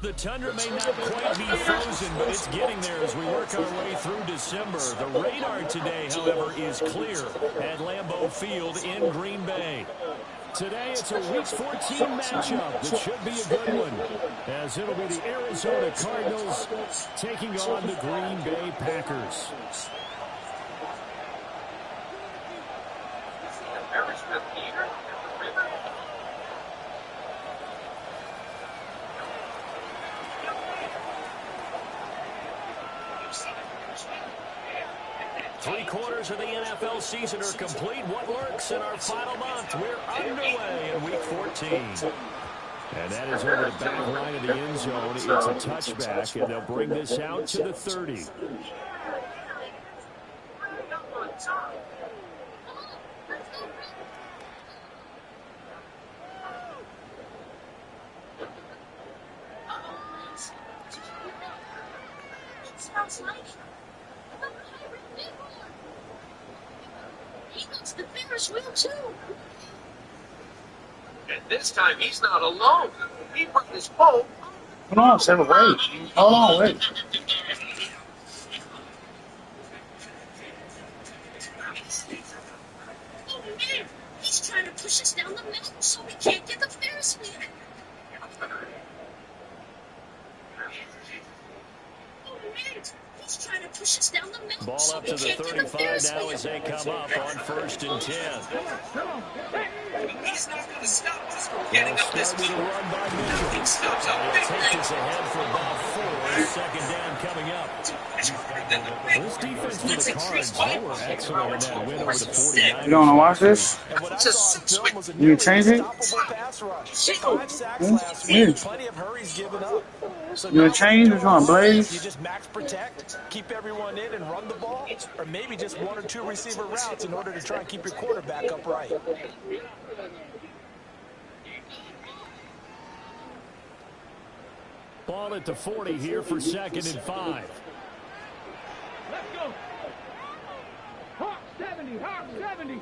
The tundra may not quite be frozen, but it's getting there as we work our way through December. The radar today, however, is clear at Lambeau Field in Green Bay. Today, it's a Week 14 matchup that should be a good one, as it'll be the Arizona Cardinals taking on the Green Bay Packers. Three-quarters of the NFL season are complete. What lurks in our final month? We're underway in Week 14. And that is over the back line of the end zone. It's a touchback, and they'll bring this out to the 30. Sounds like the Ferris wheel too. And this time he's not alone. He brought his pole. Hold on, Seven, wait. Hold on, wait. Oh man, he's trying to push us down the mountain so we can't get the Ferris wheel. Oh man, he's trying to push us down the mountain. Ball up to the 35 now as they come up on 1st and 10. He's not going to stop us from getting up this field. Nothing stops up. Take this ahead for about 4. Second down coming up. This defense for the Cards, they were excellent in that win over the 49ers. You don't want to watch this? Just switch. You change it? Plenty of hurries given up. So you want to change? Or you want to blaze? You just max protect, keep everyone in and run the ball, or maybe just 1 or 2 receiver routes in order to try and keep your quarterback upright. Ball at the 40 here for 2nd and 5. Let's go. Hawk 70, Hawk 70.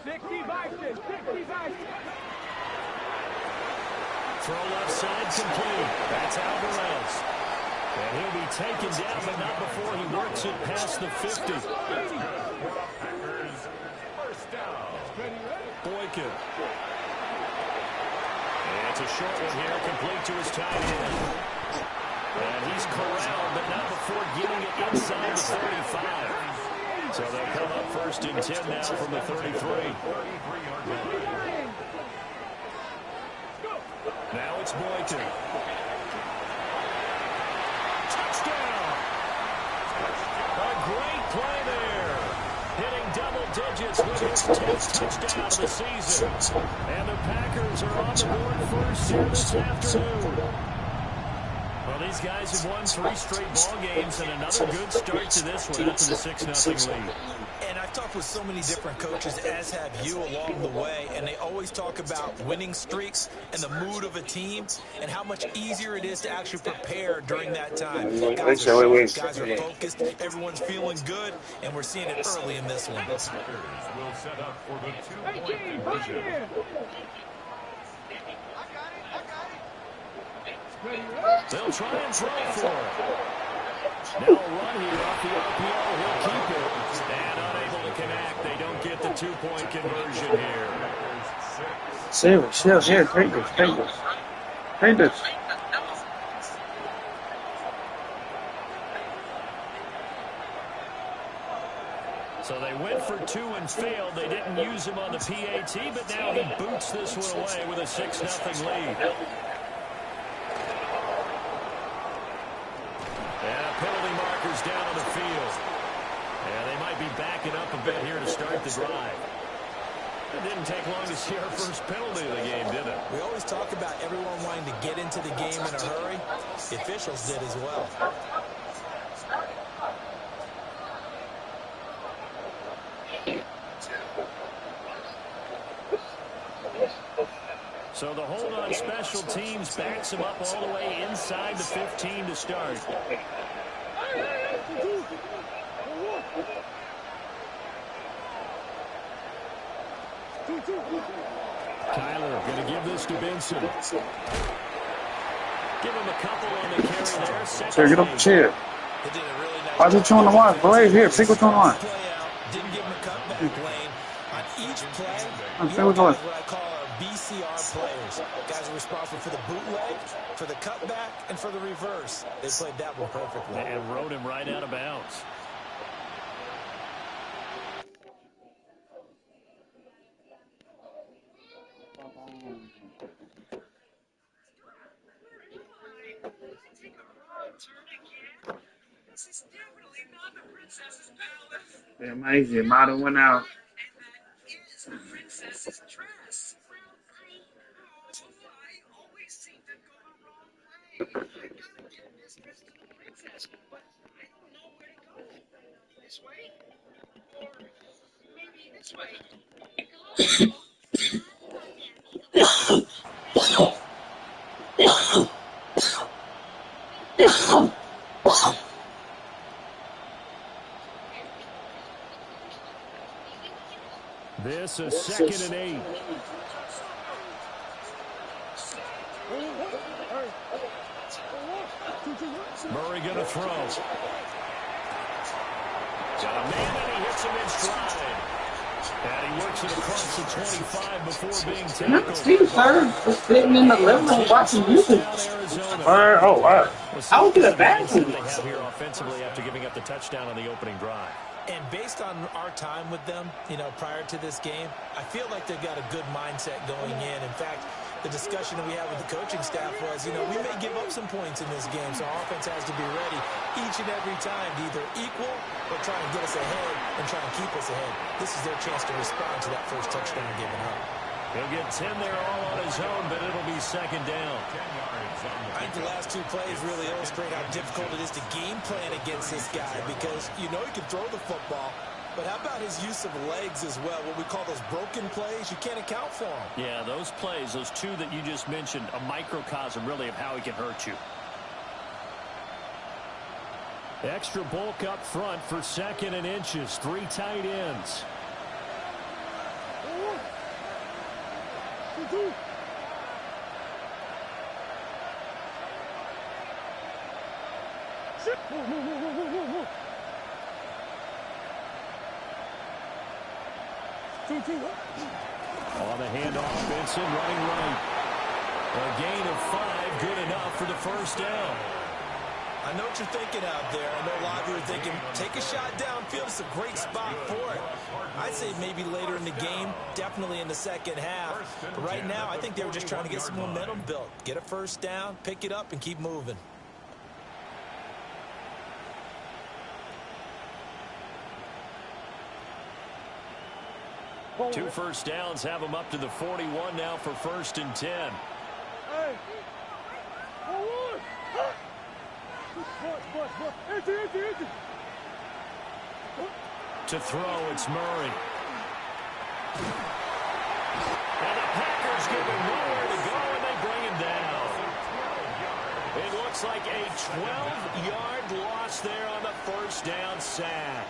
60 Bison, 60 Bison. Throw left side complete. That's Alvarez. And he'll be taken down, but not before he works it past the 50. Boykin. It's a short one here, complete to his tight end. And he's corralled, but not before getting it inside the 35. So they'll come up 1st and 10 now from the 33. Now it's Boykin. Touchdown! A great play there. Hitting double digits with his 10th touchdown of the season. And the Packers are on the board first here this afternoon. Well, these guys have won 3 straight ball games and another good start to this one after the 6-0 lead. And I've talked with so many different coaches, as have you along the way, and they always talk about winning streaks and the mood of a team and how much easier it is to actually prepare during that time. Guys are sharp, guys are focused, everyone's feeling good, and we're seeing it early in this one. Will set up for the 2-point conversion. They'll try and throw for it. Now a run here off the RPO. He'll keep it. And unable to connect. They don't get the 2-point conversion here. Here, take this. Take this. So they went for 2 and failed. They didn't use him on the PAT, but now he boots this one away with a 6-0 lead. Penalty markers down on the field. And they might be backing up a bit here to start the drive. It didn't take long to see our first penalty of the game, did it? We always talk about everyone wanting to get into the game in a hurry. The officials did as well. So the hold on special teams backs him up all the way inside the 15 to start. Tyler going to give this to Benson. Give him a couple on the carry there. Sure, get up the chair. Why's he chewing the wine? Blade, here, pick what's on the wine. Didn't give him a cutback lane. On each play, I'm we saying have what's what I call our BCR players. Guys are responsible for the bootleg, for the cutback, and for the reverse. They played that one perfectly. And rode him right out of bounds. This is definitely not the princess's palace. Yeah, amazing. Model went out. And that is the princess's dress. I always seem to go the wrong way. I gotta get this dress to the princess, but I don't know where to go. This way? Or maybe this way? This is 2nd and 8. Murray going to throw. Got a man and he hits him in stride. And he works it across the 25 before being tackled. See, sir, just sitting in the living room watching YouTube. Oh, wow. I would get a bad They have here offensively after giving up the touchdown on the opening drive. And based on our time with them, prior to this game, I feel like they've got a good mindset going in. In fact, the discussion that we had with the coaching staff was, we may give up some points in this game, so our offense has to be ready each and every time to either equal or try and get us ahead and try and keep us ahead. This is their chance to respond to that first touchdown given up. He'll get 10 there all on his own, but it'll be 2nd down. I think the last two plays really illustrate how difficult it is to game plan against this guy because he can throw the football, but how about his use of legs as well? What we call those broken plays, you can't account for them. Yeah, those plays, those two that you just mentioned, a microcosm really of how he can hurt you. Extra bulk up front for 2nd and inches. 3 tight ends. On the handoff, Benson running right. A gain of 5, good enough for the first down. I know what you're thinking out there. I know a lot of you are thinking, take a shot downfield. It's a great spot for it. I'd say maybe later in the game, definitely in the second half. But right now, I think they were just trying to get some momentum built. Get a first down, pick it up, and keep moving. Two first downs have them up to the 41 now for 1st and 10. To throw, it's Murray. And the Packers give him nowhere to go, and they bring him down. It looks like a 12-yard loss there on the first down sack.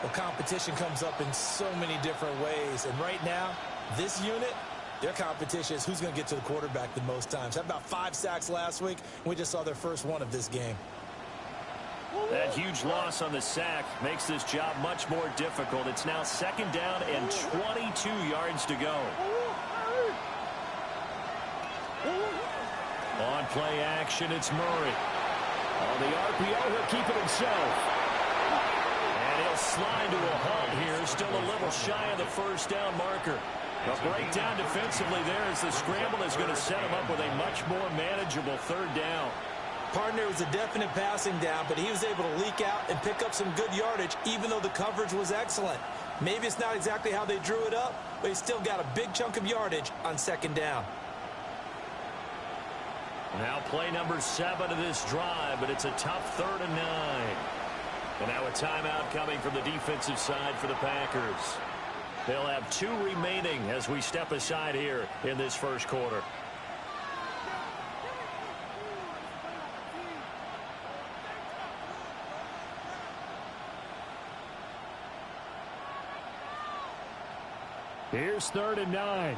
Well, competition comes up in so many different ways. And right now, this unit, their competition is who's going to get to the quarterback the most times. Had about 5 sacks last week. We just saw their first one of this game. That huge loss on the sack makes this job much more difficult. It's now 2nd down and 22 yards to go. On play action, it's Murray. On the RPO, he'll keep it himself. And he'll slide to a halt here, still a little shy of the first down marker. A breakdown defensively there as the scramble is going to set him up with a much more manageable 3rd down. Partner was a definite passing down, but he was able to leak out and pick up some good yardage, even though the coverage was excellent. Maybe it's not exactly how they drew it up, but he still got a big chunk of yardage on 2nd down. Now play number 7 of this drive, but it's a tough 3rd and 9. And now a timeout coming from the defensive side for the Packers. They'll have 2 remaining as we step aside here in this first quarter. Here's 3rd and 9.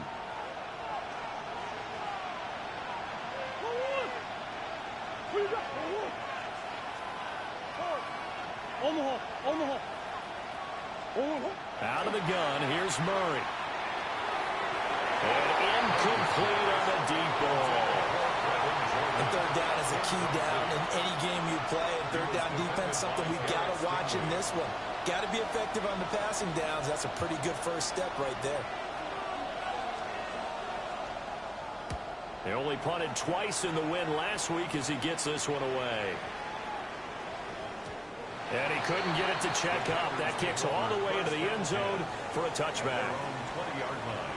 Out of the gun, here's Murray. And incomplete on the deep ball. And 3rd down is a key down in any game you play. And 3rd down defense, something we've got to watch in this one. Got to be effective on the passing downs. That's a pretty good first step right there. They only punted twice in the win last week as he gets this one away. And he couldn't get it to check up. That kicks all the way into the end zone for a touchback. 20-yard line.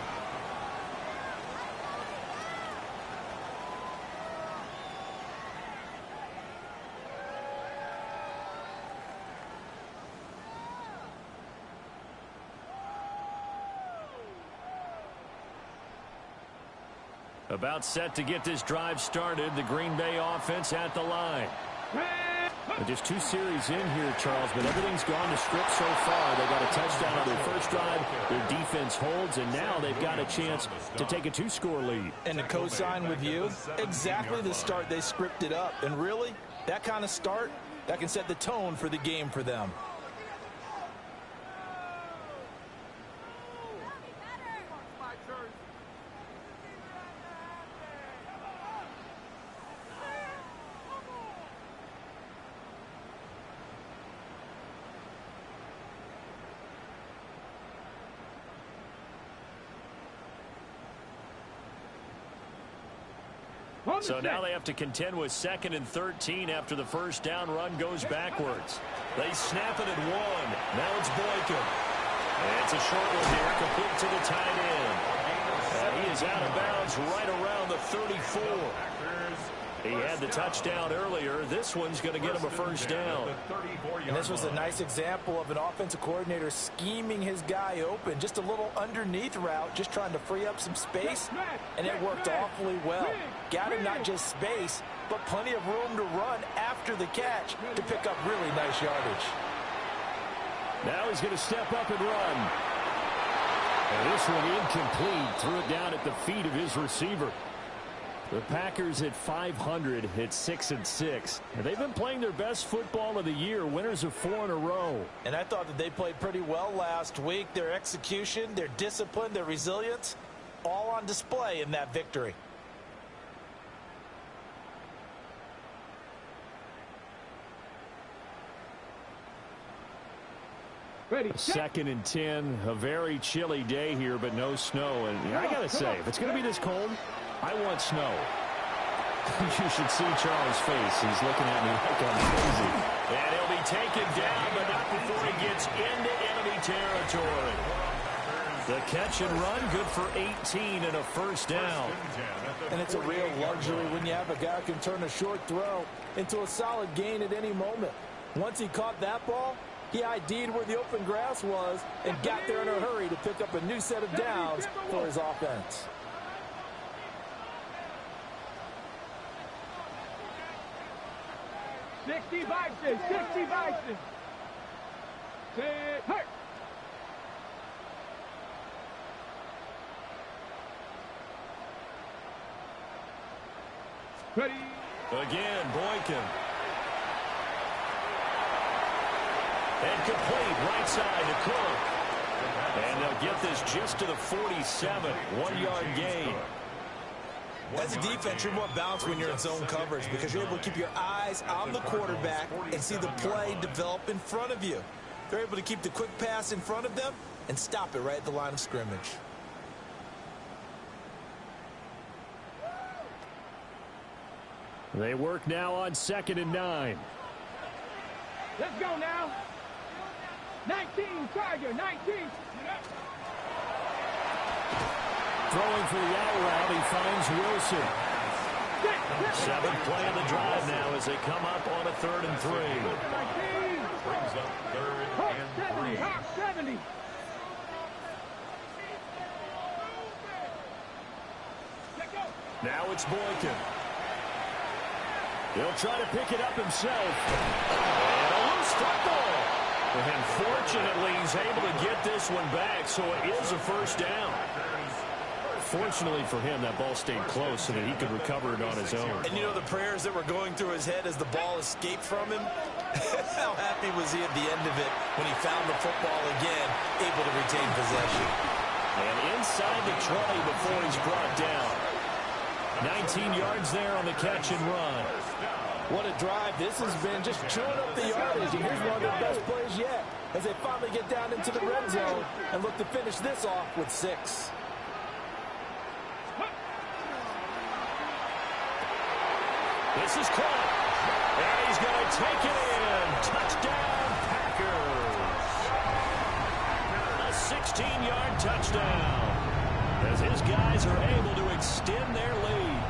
About set to get this drive started. The Green Bay offense at the line. And just 2 series in here, Charles, but everything's gone to script so far. They got a touchdown on their first drive. Their defense holds, and now they've got a chance to take a 2-score lead. And to co-sign with you, exactly the start they scripted up. And really, that kind of start, that can set the tone for the game for them. So now they have to contend with 2nd and 13 after the first down run goes backwards. They snap it at 1. Now it's Boykin. And it's a short one here, complete to the tight end. And he is out of bounds right around the 34. He had the touchdown earlier. This one's going to get him a first down. And this was a nice example of an offensive coordinator scheming his guy open. Just a little underneath route, just trying to free up some space, and it worked awfully well. Got him not just space, but plenty of room to run after the catch to pick up really nice yardage. Now he's going to step up and run. And this one incomplete. Threw it down at the feet of his receiver. The Packers at 500 hit 6-6. And they've been playing their best football of the year, winners of 4 in a row. And I thought that they played pretty well last week. Their execution, their discipline, their resilience, all on display in that victory. Ready, 2nd and 10, a very chilly day here, but no snow. And I got to say, if it's going to be this cold, I want snow. You should see Charles' face. He's looking at me like I'm crazy. And he'll be taken down, but not before he gets into enemy territory. The catch and run, good for 18 and a first down. And it's a real luxury when you have a guy who can turn a short throw into a solid gain at any moment. Once he caught that ball, he ID'd where the open grass was and got there in a hurry to pick up a new set of downs for his offense. Sixty Bison. Set, hurt. Ready. Again, Boykin. And complete right side to Cook. And they'll get this just to the 47. 1-yard gain. As a defense, you're more balanced when you're in zone coverage because you're able to keep your eyes on the quarterback and see the play develop in front of you. They're able to keep the quick pass in front of them and stop it right at the line of scrimmage. They work now on 2nd and 9. Let's go now. 19, Tiger, 19. Throwing for the out route, he finds Wilson. 7th play of the drive now as they come up on a 3rd and 3. Brings up 3rd and 3. Hawk 70. Now it's Boykin. He'll try to pick it up himself. And a loose football. And fortunately, he's able to get this one back, so it is a first down. Fortunately for him, that ball stayed close so that he could recover it on his own. And you know the prayers that were going through his head as the ball escaped from him? How happy was he at the end of it when he found the football again, able to retain possession. And inside the 20 before he's brought down. 19 yards there on the catch and run. What a drive this has been, just chewing up the yardage. And here's one of their best plays yet as they finally get down into the red zone and look to finish this off with 6. This is caught. And he's going to take it in. Touchdown, Packers. A 16-yard touchdown. As his guys are able to extend their lead.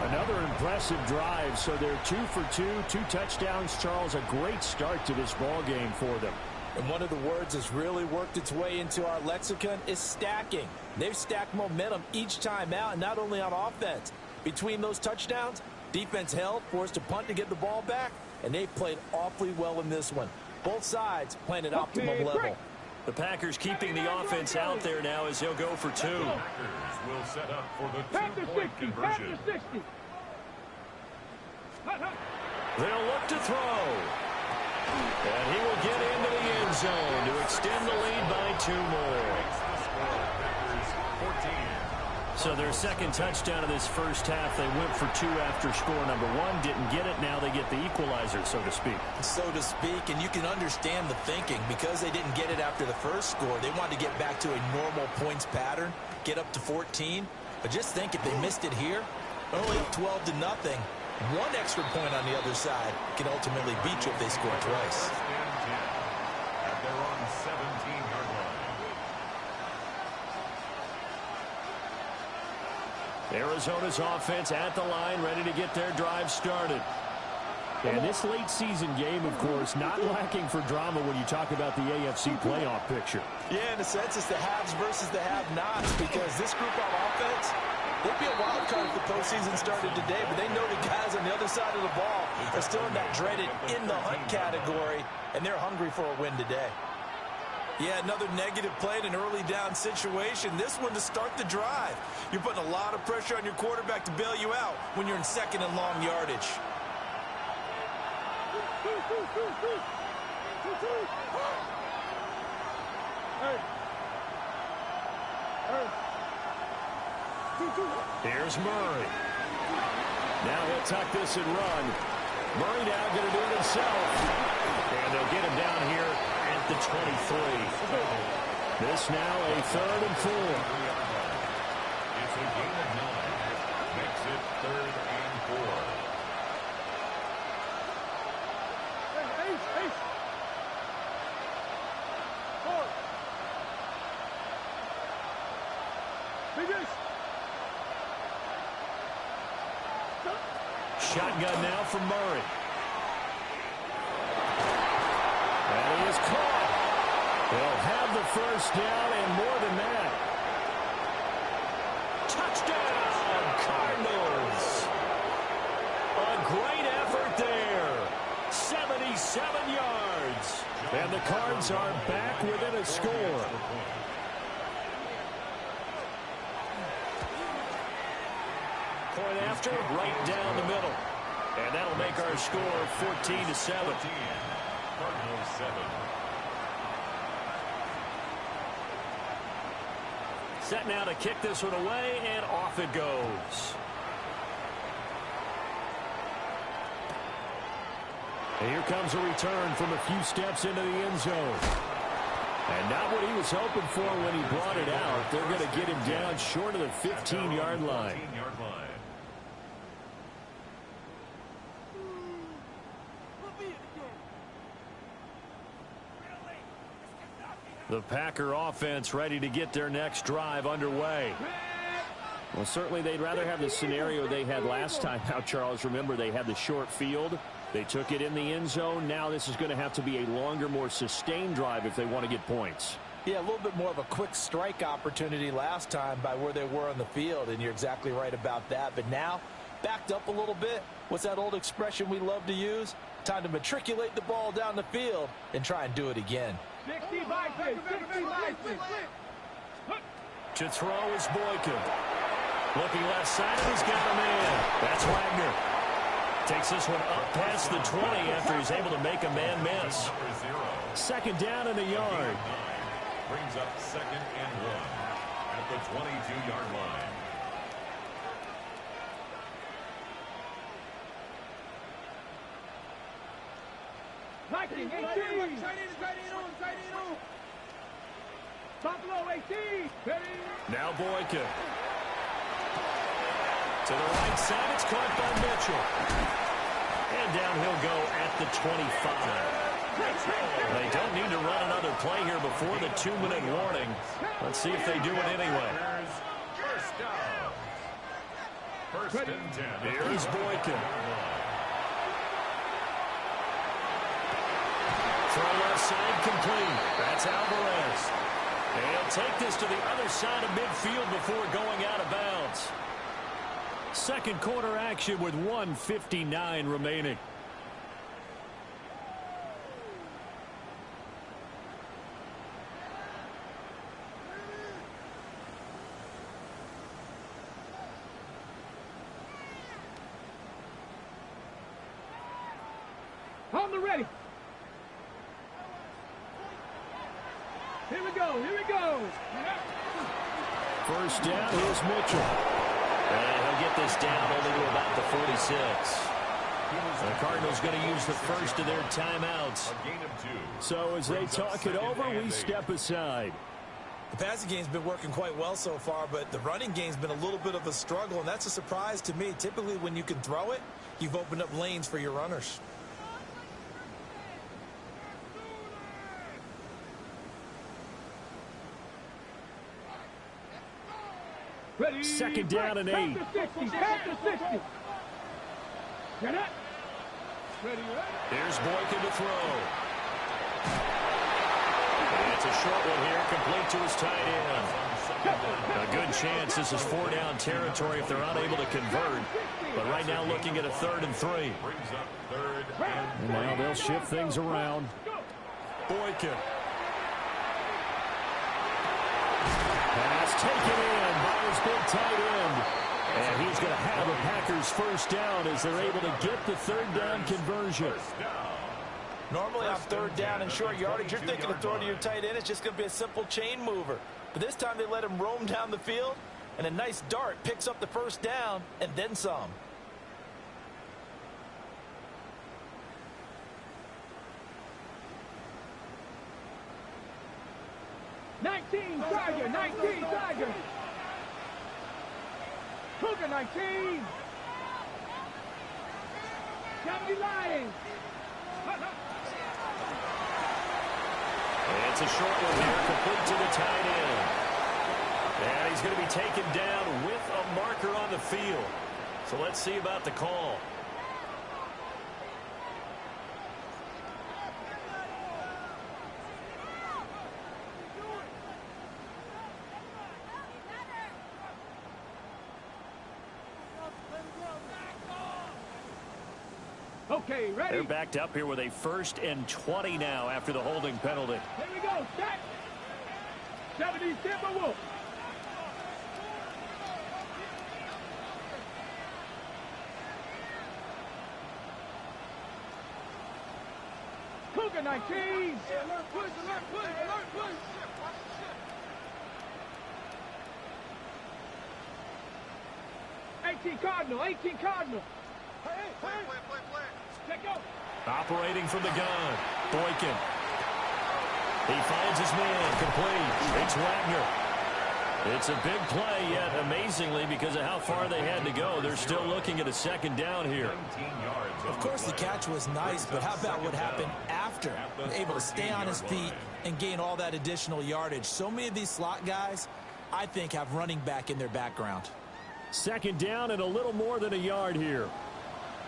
Another impressive drive. So they're 2 for 2, 2 touchdowns. Charles, a great start to this ball game for them. And one of the words that's really worked its way into our lexicon is stacking. They've stacked momentum each time out, and not only on offense. Between those touchdowns, defense held, forced a punt to get the ball back, and they played awfully well in this one. Both sides playing at optimum level. The Packers keeping the offense out there now as he'll go for 2. Packers will set up for the 2-point conversion. They'll look to throw. And he will get into the end zone to extend the lead by 2 more. So their second touchdown of this first half, they went for 2 after score number 1. Didn't get it. Now they get the equalizer, so to speak. So to speak, and you can understand the thinking. Because they didn't get it after the first score, they wanted to get back to a normal points pattern, get up to 14. But just think, if they missed it here, only up 12-0, 1 extra point on the other side can ultimately beat you if they score twice. At their own 17-yard line. Arizona's offense at the line, ready to get their drive started. And this late season game, of course, not lacking for drama when you talk about the AFC playoff picture. Yeah, in a sense, it's the haves versus the have-nots, because this group on offense, they'd be a wild card if the postseason started today, but they know the guys on the other side of the ball are still in that dreaded in-the-hunt category, and they're hungry for a win today. Yeah, another negative play in an early down situation. This one to start the drive. You're putting a lot of pressure on your quarterback to bail you out when you're in second and long yardage. Here's Murray. Now he'll tuck this and run. Murray now going to do it himself. And they'll get him down here at the 23. This now a 3rd and 4. It's a gain of 9. Makes it 3rd and 4. Shotgun now from Murray. And he is caught. They'll have the first down and more than that. Touchdown, Cardinals. A great effort there. 77 yards. And the Cards are back within a score. Point after, right down the middle. And that'll make our score 14-7. Cardinals 7. Set now to kick this one away, and off it goes. And here comes a return from a few steps into the end zone. And not what he was hoping for when he brought it out. They're going to get him down short of the 15-yard line. The Packer offense ready to get their next drive underway. Well, certainly they'd rather have the scenario they had last time out, Charles. Remember, they had the short field. They took it in the end zone. Now this is going to have to be a longer, more sustained drive if they want to get points. Yeah, a little bit more of a quick strike opportunity last time by where they were on the field, and you're exactly right about that. But now, backed up a little bit. What's that old expression we love to use? Time to matriculate the ball down the field and try and do it again. 60 Vikings, 60 Vikings. To throw is Boykin. Looking left side, he's got a man. That's Wagner. Takes this one up past the 20 after he's able to make a man miss. Second down and a yard. Brings up 2nd and 1 at the 22-yard line. Viking, 18. Tight end on. Buffalo, 18. Now Boykin. To the right side, it's caught by Mitchell. And down he'll go at the 25. They don't need to run another play here before the 2-minute warning. Let's see if they do it anyway. First down. First and 10. Here's Boykin. Throw left side complete. That's Alvarez. He'll take this to the other side of midfield before going out of bounds. Second quarter action with 1:59 remaining. On the ready. Here we go. First down, here's Mitchell. And he'll get this down only to about the 46. The Cardinals going to use the first of their timeouts. A gain of 2. So as they talk it over, we step aside. The passing game's been working quite well so far, but the running game's been a little bit of a struggle, and that's a surprise to me. Typically, when you can throw it, you've opened up lanes for your runners. Ready. Second down and 8. Back to 60. Get it. Ready. Here's Boykin to throw. And it's a short one here, complete to his tight end. A good chance this is 4-down territory if they're unable to convert. But right now looking at a 3rd and 3. Brings up 3rd and 3. Now they'll shift things around. Boykin. Pass taken in by his big tight end. And he's going to have a Packers first down as they're able to get the 3rd down conversion. Normally on 3rd down and short yardage, you're thinking of throwing to your tight end. It's just going to be a simple chain mover. But this time they let him roam down the field, and a nice dart picks up the first down and then some. Tiger. Cougar 19. 70 Lions. It's a short one here, complete to the tight end. And he's going to be taken down with a marker on the field. So let's see about the call. Okay, ready. They're backed up here with a 1st and 20 now after the holding penalty. Here we go. Set. 70 Timberwolves. Cougar 19. Push. 18 Cardinal. Play. Check go. Operating from the gun. Boykin. He finds his man. Complete. It's Wagner. It's a big play, yet amazingly, because of how far they had to go, they're still looking at a 2nd down here. Of course, the catch was nice, but how about what happened after? Able to stay on his feet and gain all that additional yardage. So many of these slot guys, I think, have running back in their background. 2nd down and a little more than a yard here.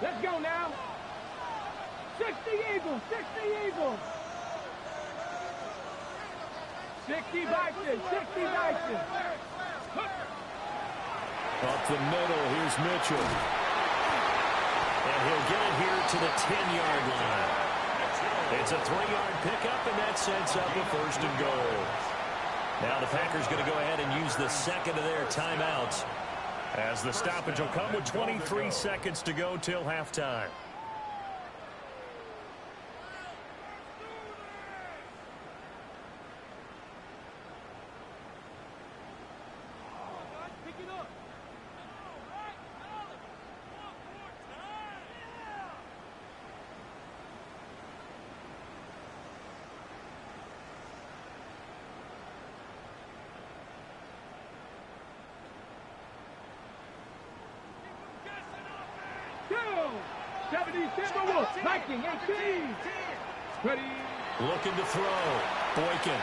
Let's go now. 60 Eagles. 60 Bison, 60 Bison. Up the middle, here's Mitchell. And he'll get it here to the 10-yard line. It's a 3-yard pickup, and that sets up a 1st and goal. Now the Packers going to go ahead and use the second of their timeouts, as the stoppage will come with 23 seconds to go till halftime. Viking 18. Ready. Looking to throw. Boykin. And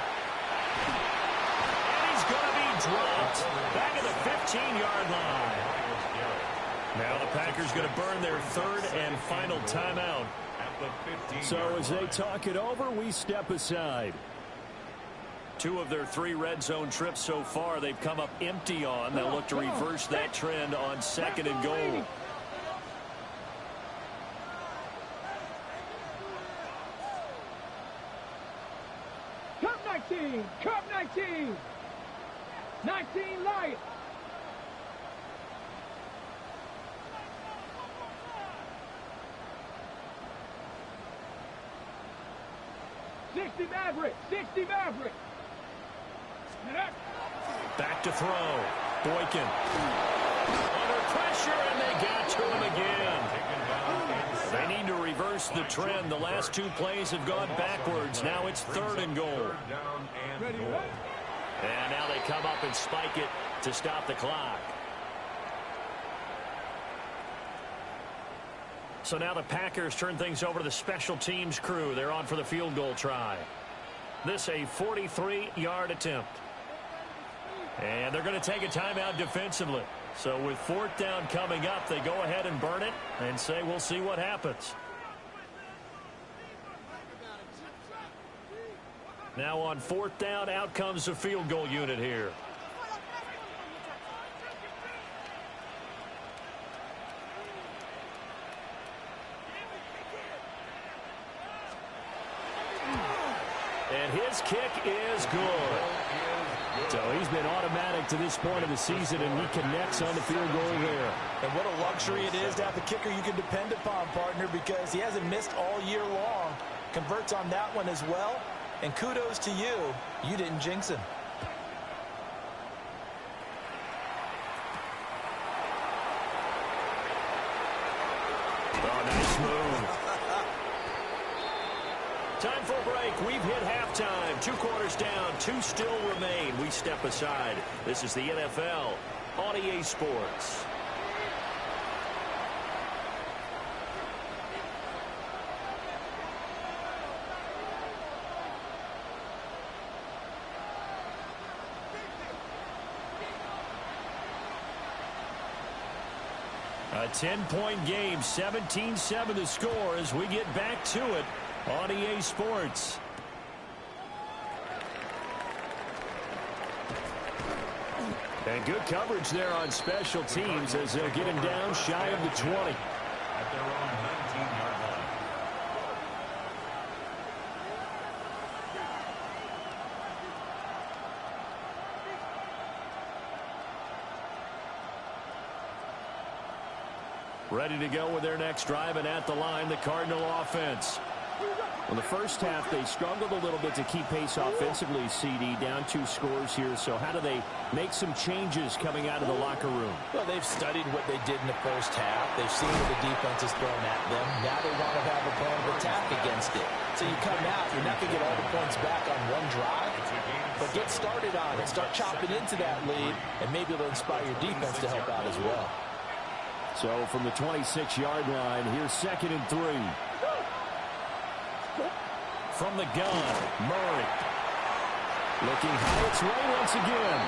he's going to be dropped. Back at the 15-yard line. Now the Packers going to burn their 3rd and final timeout. So as they talk it over, we step aside. 2 of their 3 red zone trips so far, they've come up empty on. They'll look to reverse that trend on 2nd and goal. Cup 19. 19 light. $60 Maverick. 60 Maverick. Back to throw. Boykin. Under pressure, and they got to him again. They need to reverse the trend. The last 2 plays have gone backwards. Now it's 3rd and goal. And now they come up and spike it to stop the clock. So now the Packers turn things over to the special teams crew. They're on for the field goal try. This a 43-yard attempt. And they're going to take a timeout defensively. So with 4th down coming up, they go ahead and burn it and say we'll see what happens. Now on 4th down, out comes the field goal unit here. And his kick is good. So he's been automatic to this point of the season, and he connects on the field goal there. And what a luxury it is to have a kicker you can depend upon, partner, because he hasn't missed all year long. Converts on that one as well. And kudos to you. You didn't jinx him. Oh, nice move. Time for a break. We've hit halftime. 2 quarters down. 2 still remain. We step aside. This is the NFL on EA Sports. A 10-point game, 17-7 the score as we get back to it on EA Sports. And good coverage there on special teams as they'll get him down shy of the 20. At their own 19-yard line. Ready to go with their next drive, and at the line, the Cardinal offense. Well, the first half, they struggled a little bit to keep pace offensively, CD, down 2 scores here. So how do they make some changes coming out of the locker room? Well, they've studied what they did in the first half. They've seen what the defense has thrown at them. Now they want to have a plan of attack against it. So you come out, you're not going to get all the points back on one drive, but get started on it. Start chopping into that lead, and maybe it'll inspire your defense to help out as well. So from the 26-yard line, here's 2nd and 3. From the gun, Murray. Looking high its way once again.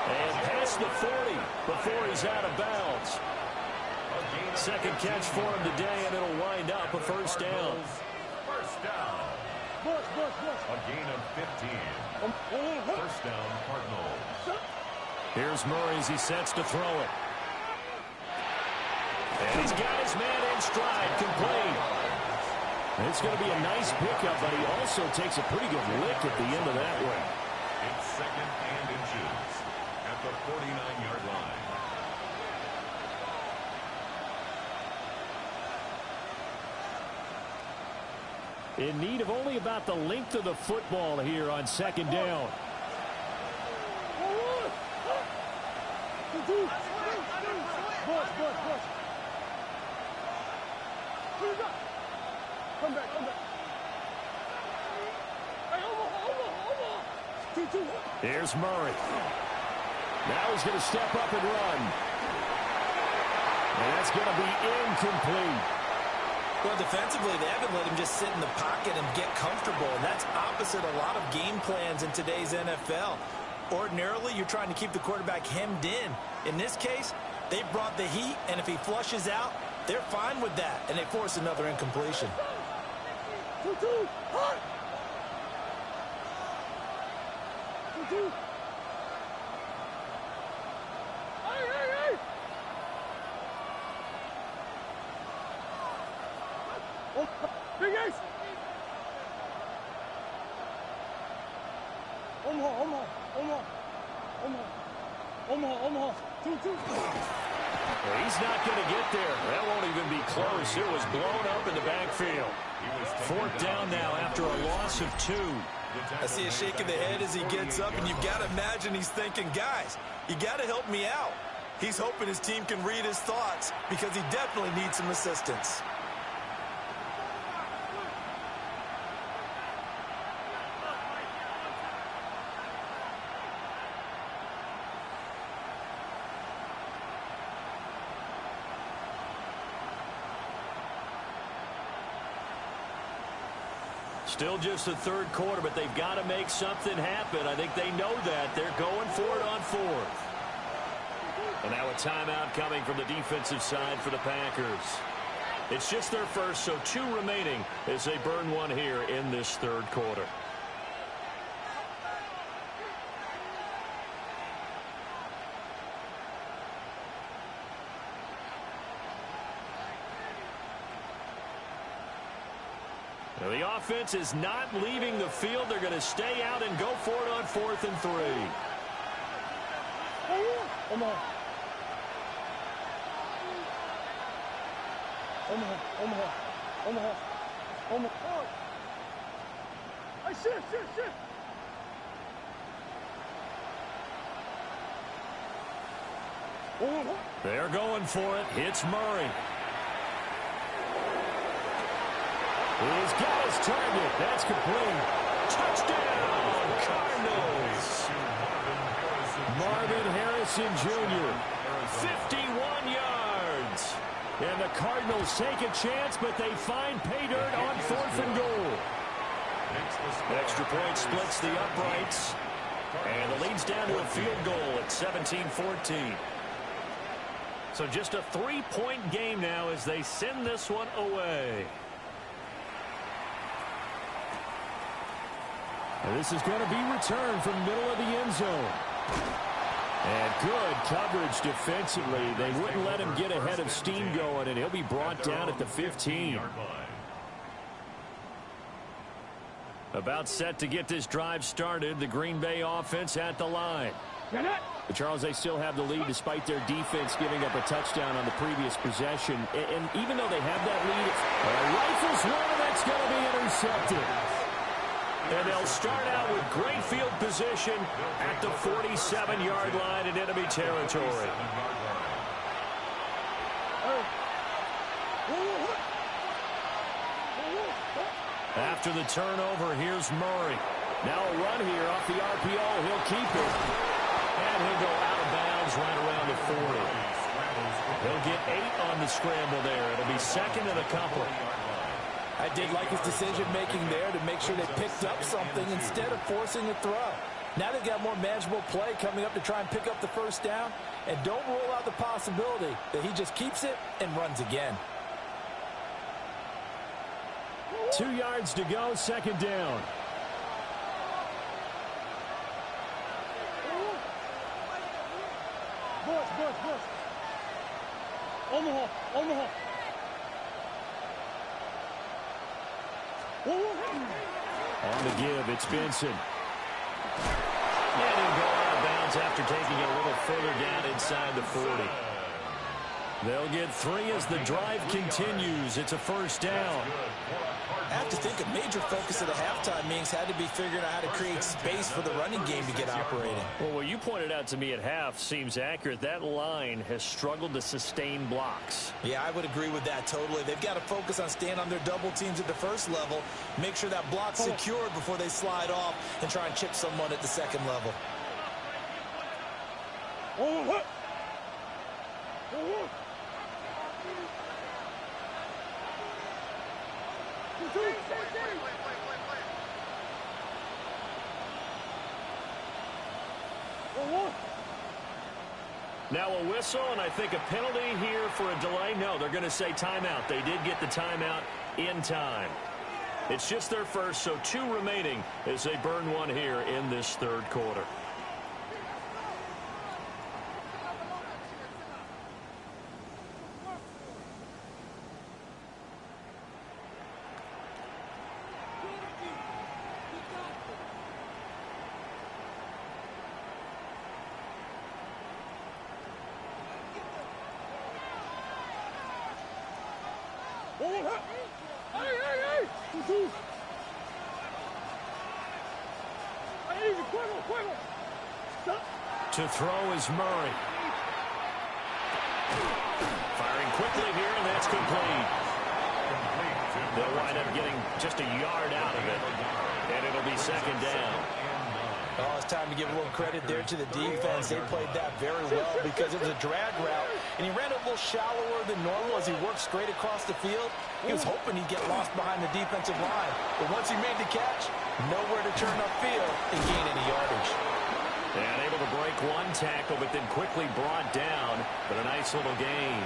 And past the 40 before he's out of bounds. 2nd catch for him today, and it'll wind up a 1st down. First down. A gain of 15. First down, Cardinals. Here's Murray as he sets to throw it. And he's got his man in stride, complete. It's going to be a nice pickup, but he also takes a pretty good lick at the end of that one. It's second and inches at the 49-yard line. In need of only about the length of the football here on second down. Come back. Here's Murray. Now he's going to step up and run. And that's going to be incomplete. Well, defensively, they haven't let him just sit in the pocket and get comfortable, and that's opposite a lot of game plans in today's NFL. Ordinarily, you're trying to keep the quarterback hemmed in. In this case, they brought the heat, and if he flushes out, they're fine with that, and they force another incompletion. Big Ace! Omaha. 2-2. Well, he's not going to get there. That won't even be close. It was blown up in the backfield. Fourth down now after a loss of 2. I see a shake of the head as he gets up, and you've got to imagine he's thinking, guys, you got to help me out. He's hoping his team can read his thoughts because he definitely needs some assistance. Still just the third quarter, but they've got to make something happen. I think they know that. They're going for it on fourth. And now a timeout coming from the defensive side for the Packers. It's just their first, so 2 remaining as they burn one here in this third quarter. Now the offense is not leaving the field. They're going to stay out and go for it on 4th and 3. Omaha. Hey, shit. They're going for it. Hits Murray. He's got his target. That's complete. Touchdown, Cardinals. Marvin Harrison Jr., 51 yards. And the Cardinals take a chance, but they find pay dirt on 4th and goal. Extra point splits the uprights. And the lead's down to a field goal at 17-14. So just a 3-point game now as they send this one away. And this is going to be returned from middle of the end zone. And good coverage defensively. They wouldn't let him get ahead of steam going, and he'll be brought down at the 15. About set to get this drive started. The Green Bay offense at the line. But Charles, they still have the lead despite their defense giving up a touchdown on the previous possession. And even though they have that lead, rifles one, that's going to be intercepted. And they'll start out with great field position at the 47-yard line in enemy territory. After the turnover, here's Murray. Now a run here off the RPO. He'll keep it. And he'll go out of bounds right around the 40. He'll get 8 on the scramble there. It'll be second and a couple. I did like his decision-making there to make sure they picked up something instead of forcing a throw. Now they've got more manageable play coming up to try and pick up the first down. And don't rule out the possibility that he just keeps it and runs again. 2 yards to go, second down. Bush. Omaha. On the give, it's Benson. And he'll go out of bounds after taking it a little further down inside the 40. They'll get 3 as the drive continues. It's a first down. I have to think a major focus of the halftime meetings had to be figuring out how to create space for the running game to get operating. Well, what you pointed out to me at half seems accurate. That line has struggled to sustain blocks. Yeah, I would agree with that totally. They've got to focus on staying on their double teams at the first level, make sure that block's secured before they slide off and try and chip someone at the second level. Now a whistle, and I think a penalty here for a delay. No, they're going to say timeout. They did get the timeout in time. It's just their first, so 2 remaining as they burn 1 here in this third quarter. To throw is Murray. Firing quickly here, and that's complete. They'll wind up getting just a yard out of it, and it'll be second down. Oh, it's time to give a little credit there to the defense. They played that very well because it was a drag route, and he ran a little shallower than normal as he worked straight across the field. He was hoping he'd get lost behind the defensive line, but once he made the catch, nowhere to turn upfield and gain any yardage. And able to break 1 tackle, but then quickly brought down, but a nice little gain.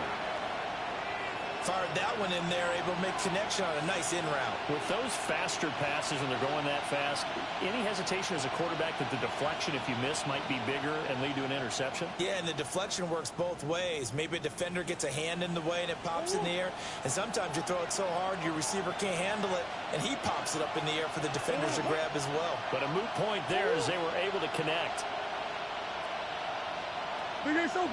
Fired that one in there, able to make connection on a nice in route. With those faster passes and they're going that fast, any hesitation as a quarterback that the deflection, if you miss, might be bigger and lead to an interception? Yeah, and the deflection works both ways. Maybe a defender gets a hand in the way and it pops in the air, and sometimes you throw it so hard your receiver can't handle it, and he pops it up in the air for the defenders to grab as well. But a moot point there as they were able to connect. Big Ace open.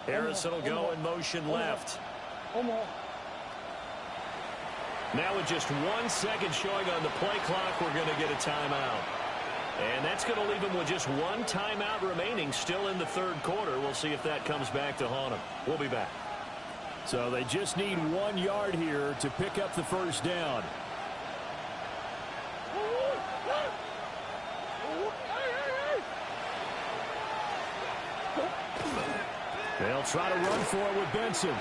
Harrison will go in motion left. Now with just 1 second showing on the play clock, we're going to get a timeout. And that's going to leave him with just 1 timeout remaining still in the third quarter. We'll see if that comes back to haunt him. We'll be back. So they just need 1 yard here to pick up the first down. They'll try to run for it with Benson.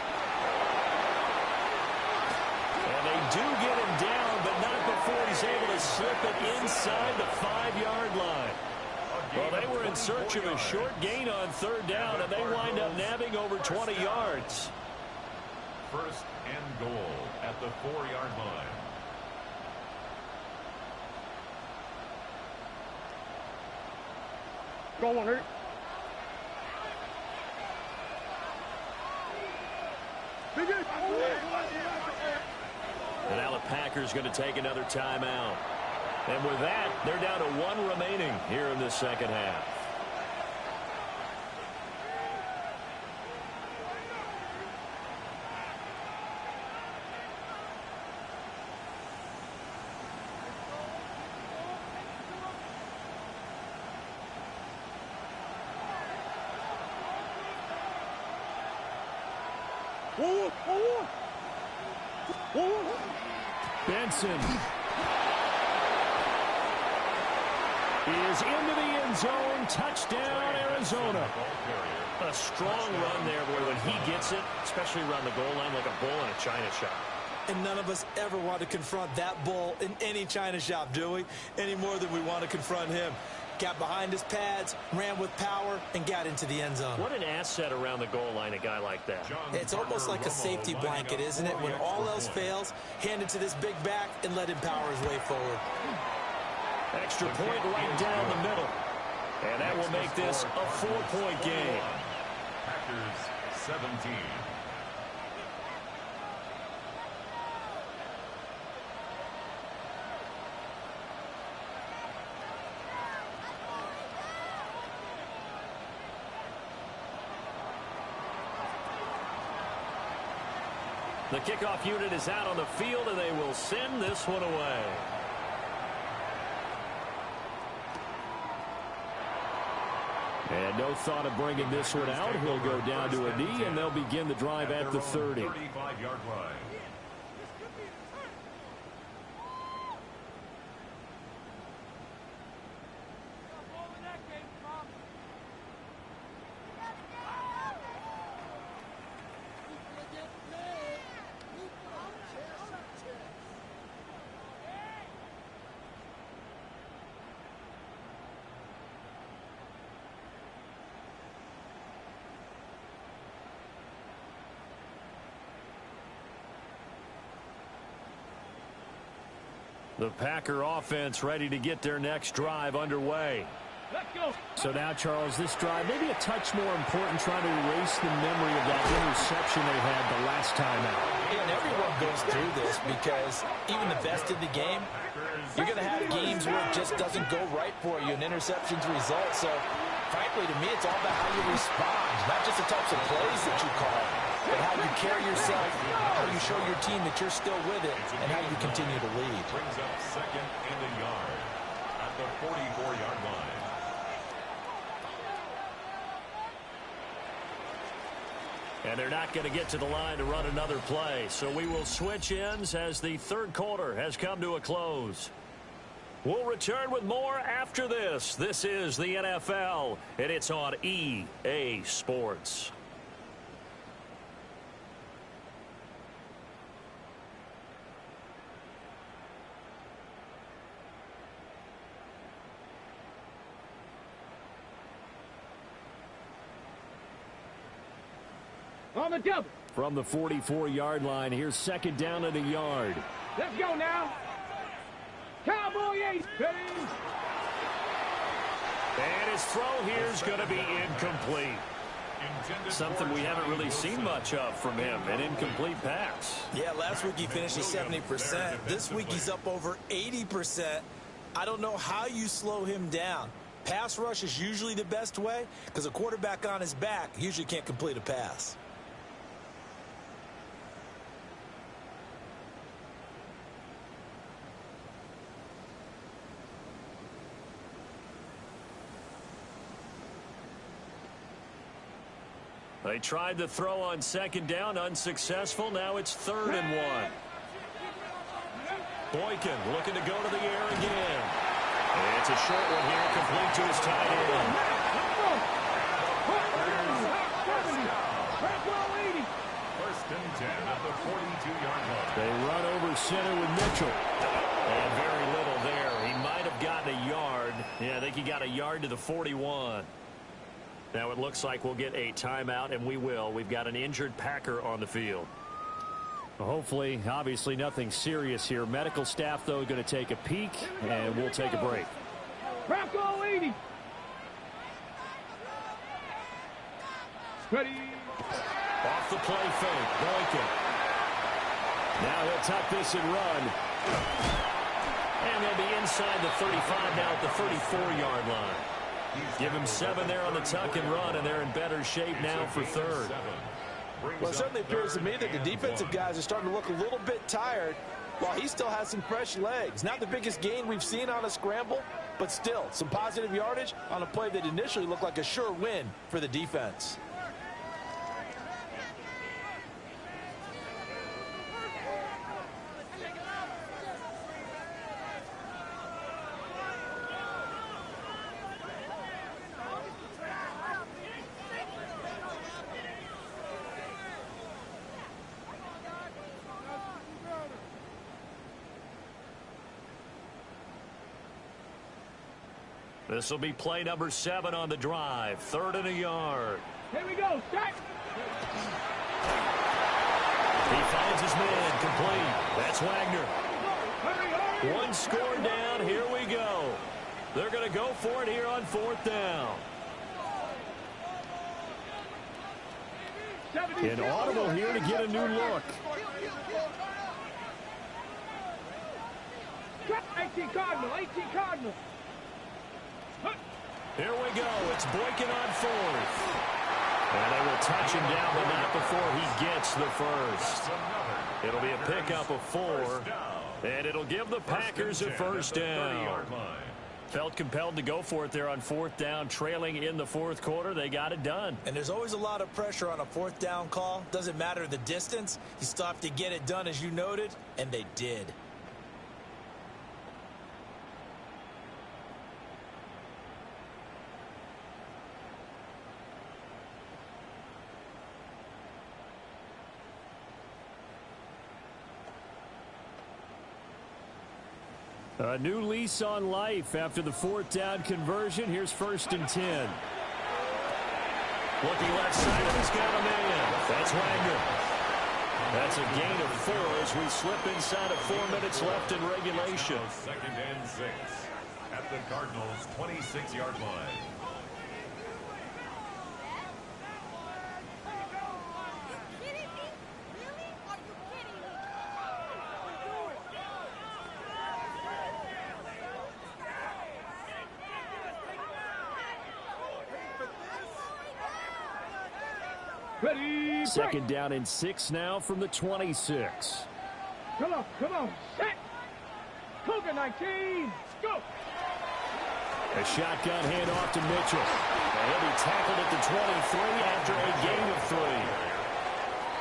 And they do get him down, but not before he's able to slip it inside the 5-yard line. Well, they were in search of a short gain on third down, and they wind up nabbing over 20 yards. First and goal at the 4-yard line. Go on, Hurt. And now the Packers going to take another timeout. And with that, they're down to 1 remaining here in the second half. Benson is into the end zone. Touchdown, Arizona. A strong run there, boy, when he gets it, especially around the goal line like a bull in a china shop. And none of us ever want to confront that bull in any china shop, do we? Any more than we want to confront him. got behind his pads, ran with power, and got into the end zone. What an asset around the goal line, a guy like that. It's almost like a safety blanket, isn't it? When all else fails, hand it to this big back and let him power his way forward. Extra point right down the middle. And that will make this a 4-point game. Packers 17. The kickoff unit is out on the field, and they will send this one away. And no thought of bringing this one out. He'll go down to a knee, and they'll begin the drive at the 30. 35-yard line. The Packer offense ready to get their next drive underway. Let's go. So now, Charles, this drive maybe a touch more important, trying to erase the memory of that interception they had the last time out. Yeah, and everyone goes through this because even the best in the game, you're going to have games where it just doesn't go right for you, and interceptions result. So, frankly, to me, it's all about how you respond, not just the types of plays that you call, but how you carry yourself, how you show your team that you're still with it, and how you continue to lead. Brings up second and a yard at the 44-yard line. And they're not going to get to the line to run another play. So we will switch ends as the third quarter has come to a close. We'll return with more after this. This is the NFL, and it's on EA Sports. On the double. From the 44-yard line, here's second down and a yard. Let's go now. Cowboy 8. And his throw here is going to be incomplete. Something we haven't really seen much of from him, an incomplete pass. Yeah, last week he finished at 70%. This week he's up over 80%. I don't know how you slow him down. Pass rush is usually the best way because a quarterback on his back usually can't complete a pass. They tried to throw on second down, unsuccessful. Now it's 3rd and 1. Boykin looking to go to the air again. It's a short one here, complete to his tight end. First and 10 at the 42-yard line. They run over center with Mitchell. And very little there. He might have gotten a yard. Yeah, I think he got a yard to the 41. Now it looks like we'll get a timeout, and we will. We've got an injured Packer on the field. Hopefully, obviously nothing serious here. Medical staff, though, going to take a peek, and we'll take a break. Bronco 80. Ready. Off the play fake, Boykin. Now he'll tuck this and run. And they'll be inside the 35 now at the 34-yard line. Give him 7 there on the tuck and run, and they're in better shape now for 3rd. Well, it certainly appears to me that the defensive guys are starting to look a little bit tired while he still has some fresh legs. Not the biggest gain we've seen on a scramble, but still some positive yardage on a play that initially looked like a sure win for the defense. This will be play number 7 on the drive. 3rd and a yard. Here we go. Start. He finds his man complete. That's Wagner. One score down. Here we go. They're going to go for it here on 4th down. Inaudible here to get a new look. 18 Cardinal. 18 Cardinal. Here we go. It's Boykin on 4th. And they will touch him down, but not before he gets the first. It'll be a pickup of 4, and it'll give the Packers a 1st down. Felt compelled to go for it there on 4th down, trailing in the 4th quarter. They got it done. And there's always a lot of pressure on a 4th down call. Doesn't matter the distance. You still have to get it done, as you noted, and they did. A new lease on life after the 4th down conversion. Here's 1st and 10. Looking left side, he's got a man. That's Wagner. That's a gain of 4 as we slip inside of 4 minutes left in regulation. 2nd and 6 at the Cardinals' 26-yard line. Ready. 2nd down and 6 now from the 26. Come on. Set. Cougar 19. Go. A shotgun handoff to Mitchell. And he'll be tackled at the 23 after a gain of 3.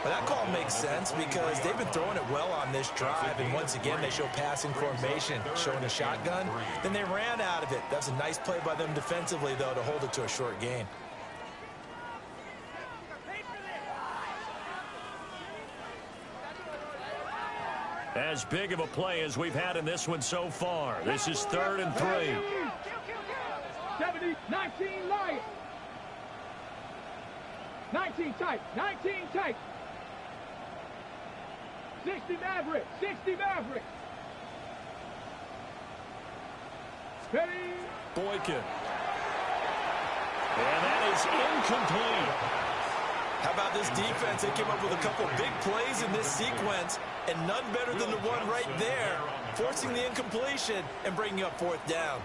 Well, that call makes sense because they've been throwing it well on this drive, and once again they show passing formation, showing a shotgun. Then they ran out of it. That's a nice play by them defensively, though, to hold it to a short gain. As big of a play as we've had in this one so far. This is 3rd and 3. 70, 19 Lions. 19 tight. 19 tight. 60 Maverick. 60 Maverick. Ready. Boykin. And that is incomplete. How about this defense? They came up with a couple big plays in this sequence, and none better than the one right there, forcing the incompletion and bringing up 4th down.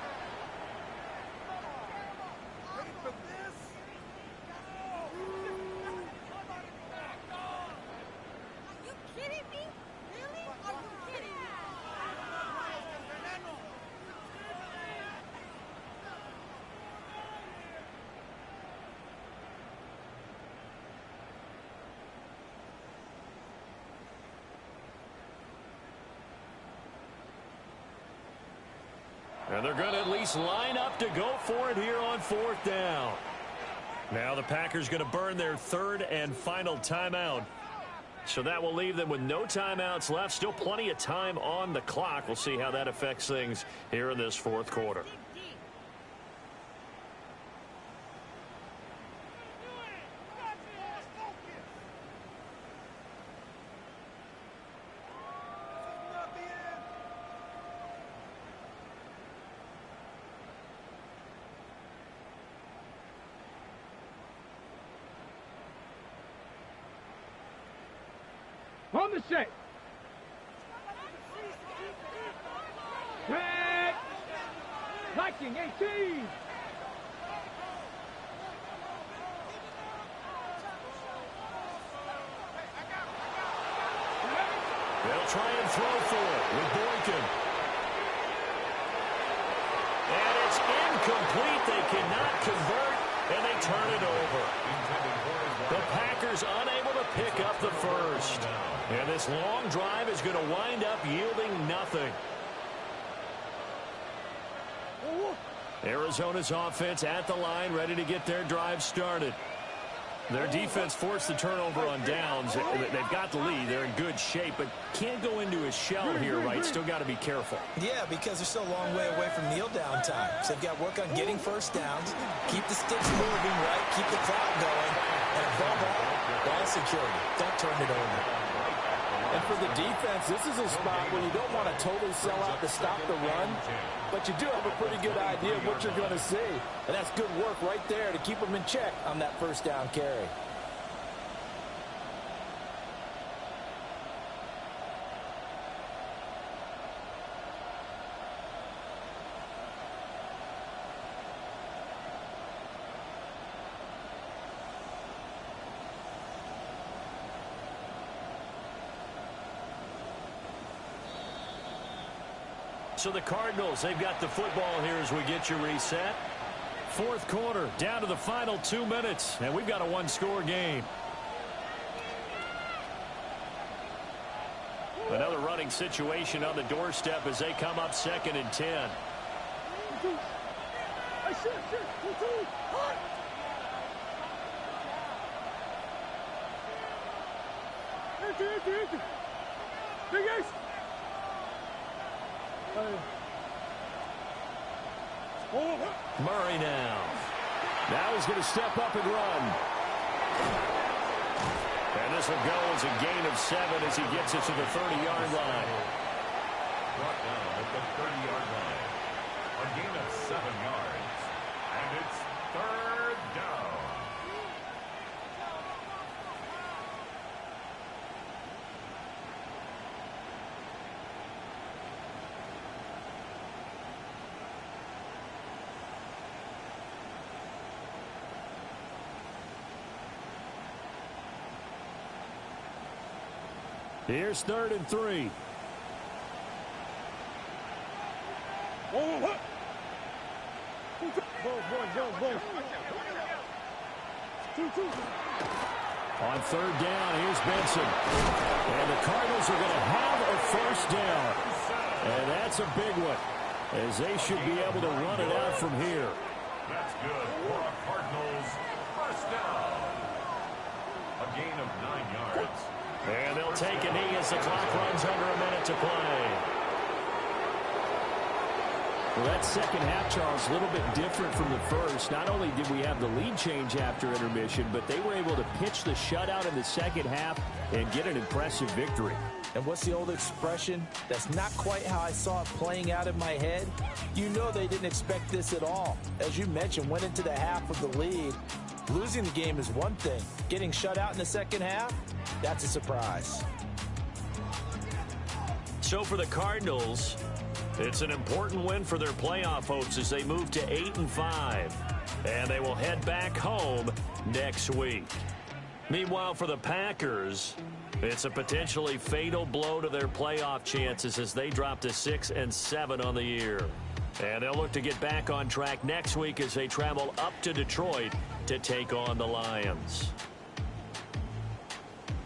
And they're going to at least line up to go for it here on 4th down. Now the Packers going to burn their 3rd and final timeout. So that will leave them with no timeouts left. Still plenty of time on the clock. We'll see how that affects things here in this 4th quarter. On the set. Set. Viking 18. They'll try and throw for it with Boykin. And it's incomplete. They cannot convert, and they turn it over. The Packers unable to pick up the first. And this long drive is going to wind up yielding nothing. Arizona's offense at the line, ready to get their drive started. Their defense forced the turnover on downs. They've got the lead. They're in good shape, but can't go into a shell here, right? Still got to be careful. Yeah, because they're still a long way away from kneel down time. So they've got to work on getting first downs, keep the sticks moving, right? Keep the clock going. And above all, ball security. Don't turn it over. And for the defense, this is a spot where you don't want to totally sell out to stop the run, but you do have a pretty good idea of what you're going to see. And that's good work right there to keep them in check on that first down carry. So the Cardinals, they've got the football here as we get you reset. Fourth quarter, down to the final 2 minutes, and we've got a one-score game. Another running situation on the doorstep as they come up 2nd and 10. Murray now. Now he's going to step up and run. And this will go as a gain of 7 as he gets it to the 30-yard line. Brought down at the 30-yard line. A gain of 7 yards. And it's 3rd down. Here's 3rd and 3. On 3rd down, here's Benson. And the Cardinals are going to have a first down. And that's a big one, as they should be able to run it out from here. That's good for a Cardinals first down. A gain of 9 yards. And they'll take a knee as the clock runs under a minute to play. Well, that second half, Charles, a little bit different from the first. Not only did we have the lead change after intermission, but they were able to pitch the shutout in the second half and get an impressive victory. And what's the old expression? That's not quite how I saw it playing out in my head. You know they didn't expect this at all. As you mentioned, went into the half with the lead. Losing the game is one thing. Getting shut out in the second half, that's a surprise. So for the Cardinals, it's an important win for their playoff hopes as they move to 8-5. And they will head back home next week. Meanwhile, for the Packers, it's a potentially fatal blow to their playoff chances as they drop to 6-7 on the year. And they'll look to get back on track next week as they travel up to Detroit to take on the Lions.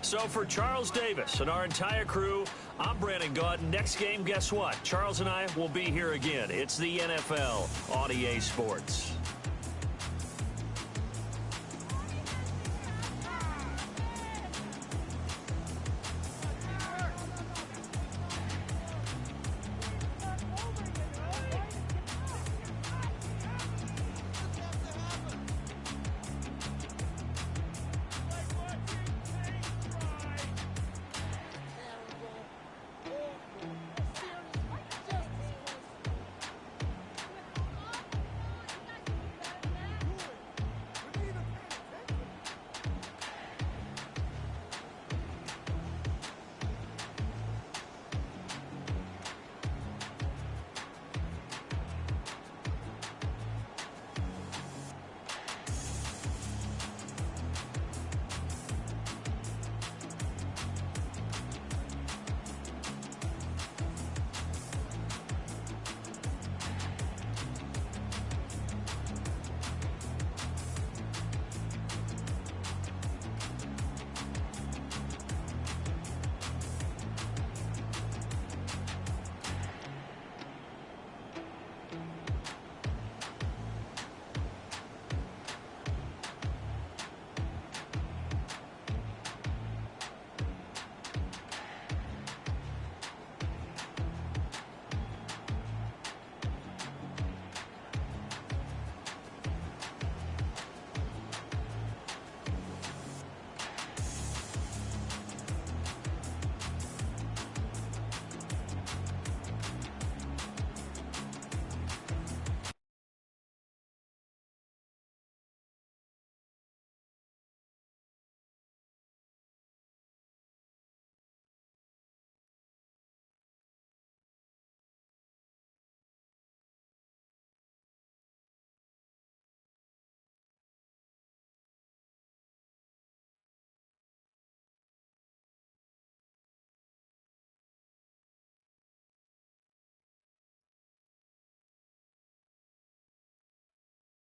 So for Charles Davis and our entire crew, I'm Brandon Gaudin. Next game, guess what? Charles and I will be here again. It's the NFL on EA Sports.